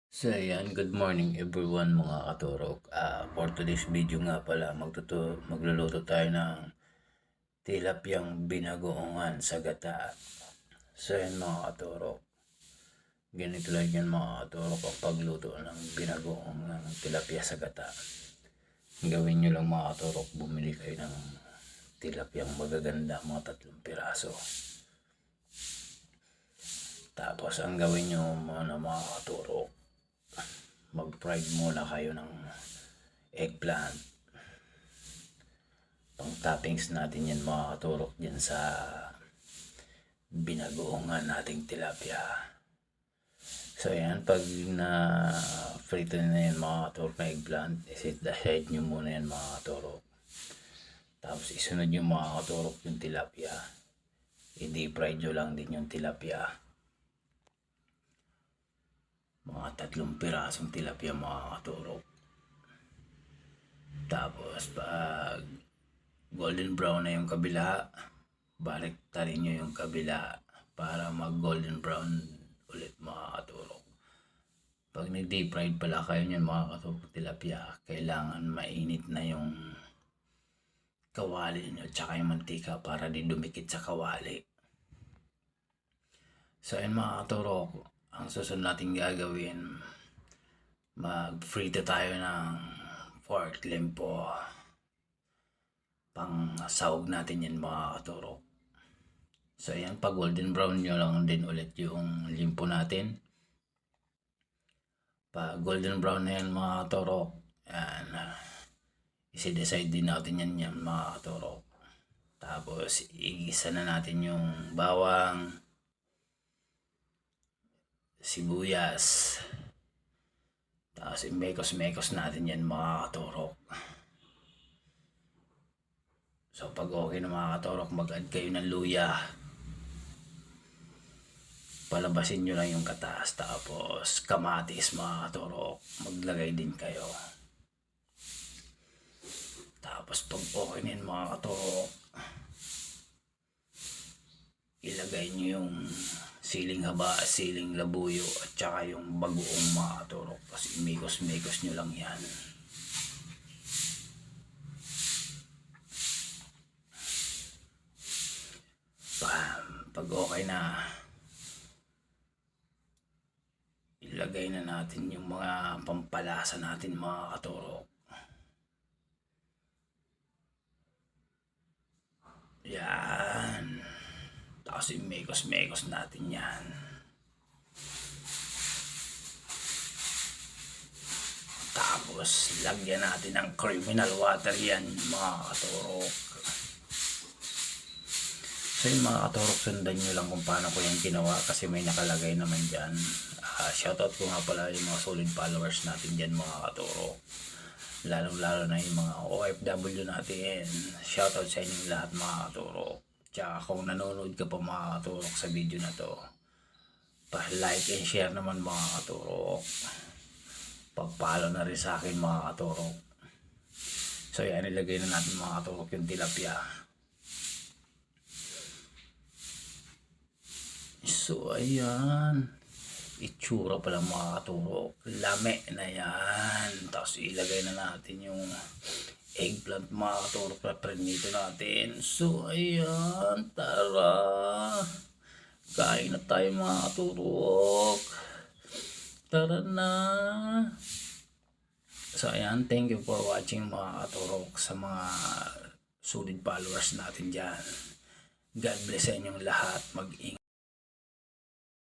So ayan, good morning everyone mga katurok. For today's video nga pala, magluluto tayo ng tilapiyang binagoongan sa gata. So ayan mga katurok, ganito lang yan mga katurok ang pagluto ng binagoongan tilapia sa gata. Gawin nyo lang mga katurok, bumili kayo ng tilapiyang magaganda, mga 3 piraso. Tapos ang gawin nyo muna mga katurok, mag-fried muna kayo ng eggplant. Pang toppings natin yan mga katurok dyan sa binagoongan nating tilapia. So yan, pag na frito na yan mga katurok na eggplant, isit aside nyo muna yan mga katurok. Tapos isunod nyo mga katurok yung tilapia. I-deep fry nyo lang din yung tilapia. Mga 3 pirasong tilapia mga katurok. Tapos pag golden brown na yung kabila, baliktarin nyo yung kabila para mag golden brown ulit mga katurok. Pag nag-deep fried pala kayo nyan mga katurok tilapia, kailangan mainit na yung kawali nyo tsaka yung mantika para di dumikit sa kawali. So yun mga katurok, ang susunod natin gagawin, mag-frito tayo ng pork limpo. Pang sahog natin yan mga katurok. So ayan, pag golden brown nyo lang din ulit yung limpo natin. Pag golden brown na yan mga katurok, yan, isi-decide din natin yan mga katurok. Tapos igisa na natin yung bawang, sibuyas. Tapos imekos-mekos natin yan mga katurok. So pag okay na mga katurok, mag-add kayo ng luya. Palabasin nyo lang yung katas. Tapos kamatis mga katurok, maglagay din kayo. Tapos pag okay na yun mga katurok, ilagay nyo yung siling haba, siling labuyo at saka yung bagoong mga katurok. Tapos imikos-mikos nyo lang yan. Pag okay na, ilagay na natin yung mga pampalasa natin mga katurok. Yan. Tapos imekos-mekos natin yan. Tapos lagyan natin ng criminal water yan mga katurok. So yung mga katurok, sundan nyo lang kung paano ko yung ginawa kasi may nakalagay naman dyan. Shoutout ko nga pala yung mga solid followers natin dyan mga katurok. Lalo na yung mga OFW natin. Shoutout sa inyong lahat mga katurok. Tsaka kung nanonood ka pa mga katurok sa video na to, pa-like and share naman mga katurok. Pag-follow na rin sa akin mga katurok. So yan, ilagay na natin mga katurok yung tilapia. So ayan, itsura pala mga katurok, lame na yan. Tapos ilagay na natin yung eggplant mga katurok na prinito natin. So ayan, tara, kain na tayo mga katurok. Tara na. So ayan, thank you for watching mga katurok, sa mga solid followers natin dyan. God bless sa inyong lahat. Mag-ingat.